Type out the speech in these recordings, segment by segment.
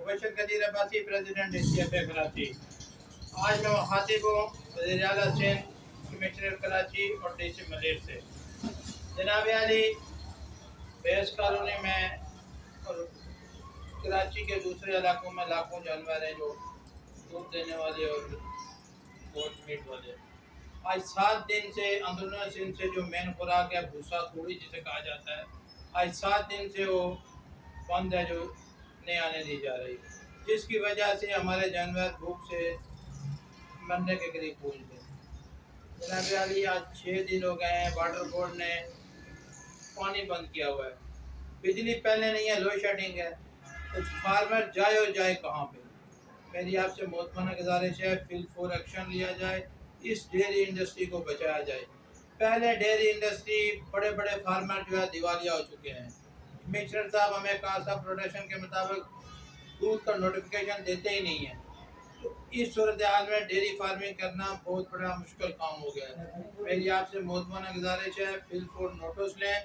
Mubashar Qadeer Abbasi, president DCFA Karachi. आज मैं मुखातिब हूँ वज़ीर आला सिंध, कमिश्नर कराची और DC मलिक से। जनाब अली, बेस कॉलोनी में और कराची के दूसरे इलाकों में लाखों जानवर हैं जो दूध देने वाले और गोट मीट वाले। आज 7 दिन से अंदरूनी सिंध से जो मेन खुराक है भूसा तूड़ी जिसे कहा जाता है, आज 7 दिन से वो बंद है, जो नहीं आने दी जा रही, जिसकी वजह से हमारे जानवर भूख से मरने के करीब पहुँच गए। जनाब अली, आज 6 दिन हो गए हैं वाटर बोर्ड ने पानी बंद किया हुआ है, बिजली पहले नहीं है, लोड शेडिंग है। कुछ फार्मर जाए और जाए कहाँ पे। मेरी आपसे मोहतरमा गुजारिश है, फिल फॉर एक्शन लिया जाए, इस डेयरी इंडस्ट्री को बचाया जाए। पहले डेयरी इंडस्ट्री बड़े बड़े फार्मर जो है दिवालिया हो चुके हैं। कमिश्नर साहब हमें कासा प्रोडक्शन के मुताबिक दूध का नोटिफिकेशन देते ही नहीं है, तो इस सूरत हाल में डेयरी फार्मिंग करना बहुत बड़ा मुश्किल काम हो गया है। मेरी आपसे मोहतरमा गुजारिश है, फिल फॉर नोटिस लें,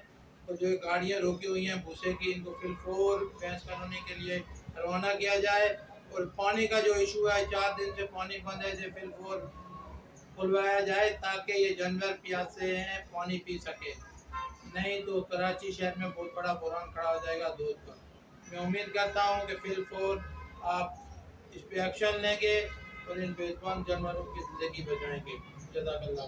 तो जो गाड़ियाँ रोकी हुई हैं भूसे की, इनको फिल फॉर भैंस कॉलोनी के लिए रवाना किया जाए। और पानी का जो इशू है, 4 दिन से पानी बंद है, इसे फिल फॉर खुलवाया जाए ताकि ये जानवर प्यासे हैं पानी पी सके, नहीं तो कराची शहर में बहुत बड़ा बुरहान खड़ा हो जाएगा दूध का। मैं उम्मीद करता हूँ कि फिल फॉर आप इस पे एक्शन लेंगे और इन बेजुबान जानवरों की ज़िंदगी बचाएंगे। जज़ाकल्लाह।